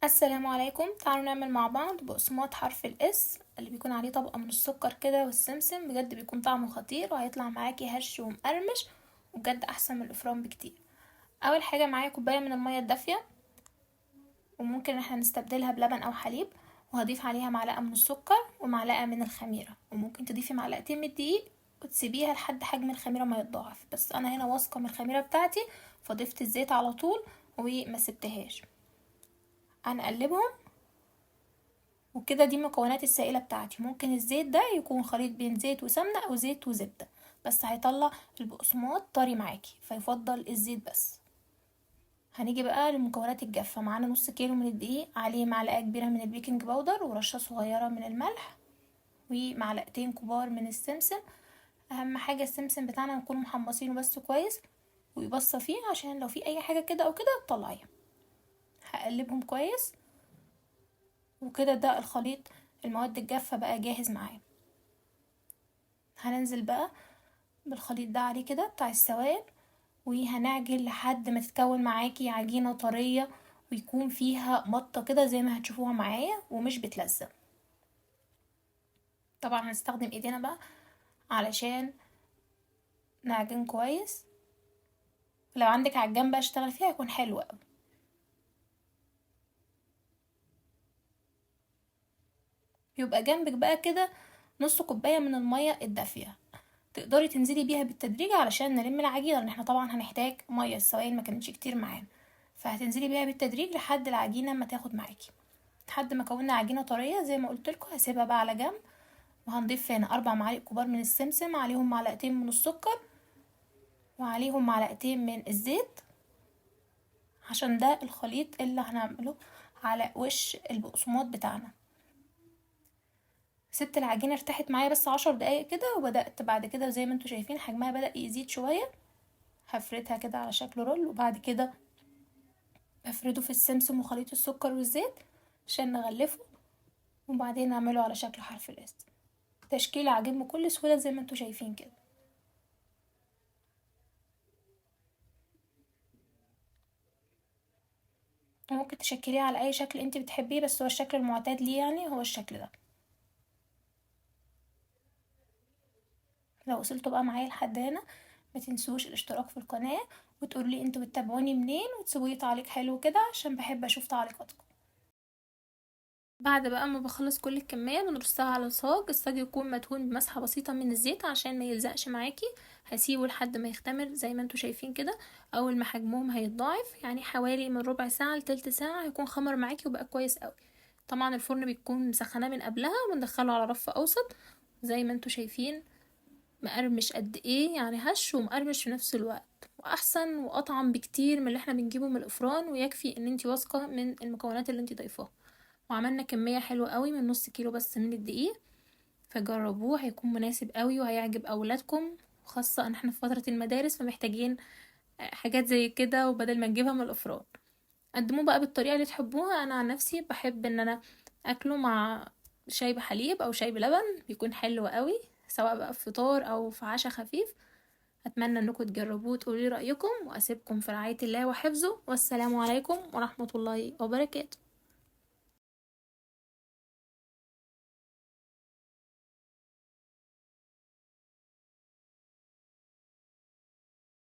السلام عليكم. تعالوا نعمل مع بعض بقسماط حرف الاس اللي بيكون عليه طبقة من السكر كده والسمسم. بجد بيكون طعمه خطير وهيطلع معاكي هش ومقرمش، وبجد احسن من الافران بكتير. اول حاجة معايا كوباية من المية الدافية، وممكن احنا نستبدلها بلبن او حليب، وهضيف عليها معلقة من السكر ومعلقة من الخميرة، وممكن تضيفي معلقتين من الدقيق وتسيبيها لحد حجم الخميرة ما يتضاعف. بس انا هنا واثقة من الخميرة بتاعتي فضفت الزيت على طول وما سبتهاش. هنقلبهم وكده. دي المكونات السائلة بتاعتي. ممكن الزيت ده يكون خليط بين زيت وسمنة او زيت وزبدة، بس هيطلع البقسماط طري معاكي، فيفضل الزيت بس. هنيجي بقى للمكونات الجافة. معانا نص كيلو من الدقيق، عليه معلقة كبيرة من البيكنج باودر ورشة صغيرة من الملح ومعلقتين كبار من السمسم. اهم حاجة السمسم بتاعنا نكون محمصينه بس كويس ويبص فيه، عشان لو في اي حاجة كده او كده تطلعيها. هقلبهم كويس وكده. ده الخليط المواد الجافة بقى جاهز معايا. هننزل بقى بالخليط ده عليه كده بتاع السوائل، وهنعجن لحد ما تتكون معاكي عجينة طرية ويكون فيها مطة كده زي ما هتشوفوها معايا ومش بتلزق. طبعا هنستخدم ايدينا بقى علشان نعجن كويس. لو عندك عجان بقى اشتغل فيها هيكون حلو قوي. يبقى جنبك بقى كده نص كوباية من المية الدافية، تقدري تنزلي بيها بالتدريج علشان نلم العجينة، لان احنا طبعا هنحتاج مية. السوائل ما كانتش كتير معانا، فهتنزلي بيها بالتدريج لحد العجينة ما تاخد معاكي. لحد ما كونا عجينة طرية زي ما قلتلكوا هسيبها بقى على جنب. وهنضيف هنا 4 معالق كبار من السمسم، عليهم معلقتين من السكر وعليهم معلقتين من الزيت، عشان ده الخليط اللي هنعمله على وش البقسماط بتاعنا. سبت العجينة ارتاحت معايا بس 10 دقايق كده، وبدأت بعد كده زي ما انتوا شايفين حجمها بدأ يزيد شوية. هفردها كده على شكل رول، وبعد كده بفرده في السمسم وخليط السكر والزيت عشان نغلفه، وبعدين نعمله على شكل حرف الاس. تشكيل عجين بكل سهولة زي ما انتوا شايفين كده. ممكن تشكليه على اي شكل انت بتحبيه، بس هو الشكل المعتاد ليه يعني هو الشكل ده. لو وصلتوا بقى معايا لحد هنا ما تنسوش الاشتراك في القناة، وتقولوا لي انتوا بتتابعوني منين، وتسيبوا لي تعليق حلو كده عشان بحب اشوف تعليقاتكم. بعد بقى ما بخلص كل الكمية بنرصها على الصاج. الصاج يكون مدهون بمسحة بسيطة من الزيت عشان ما يلزقش معاكي. هسيبه لحد ما يختمر زي ما انتوا شايفين كده. اول ما حجمهم هيتضاعف يعني حوالي من ربع ساعة لتلت ساعة هيكون خمر معاكي وبقى كويس قوي. طبعا الفرن بيكون مسخناه من قبلها وندخله على رف اوسط زي ما انتوا شايفين. مقرمش قد ايه يعني، هش ومقرمش في نفس الوقت، واحسن واطعم بكتير من اللي احنا بنجيبه من الافران. ويكفي ان انتي واثقة من المكونات اللي انتي ضايفاها. وعملنا كمية حلوة قوي من نص كيلو بس من الدقيق، فجربوه هيكون مناسب قوي وهيعجب اولادكم. خاصة ان احنا في فترة المدارس فمحتاجين حاجات زي كده، وبدل ما نجيبها من الافران قدموه بقى بالطريقة اللي تحبوها. انا عن نفسي بحب ان انا اكله مع شاي بحليب او شاي بلبن، بيكون حلو قوي سواء بقى في فطار او في عشاء خفيف. اتمنى انكم تجربوه وتقولوا لي رأيكم، واسيبكم في رعاية الله وحفظه، والسلام عليكم ورحمة الله وبركاته.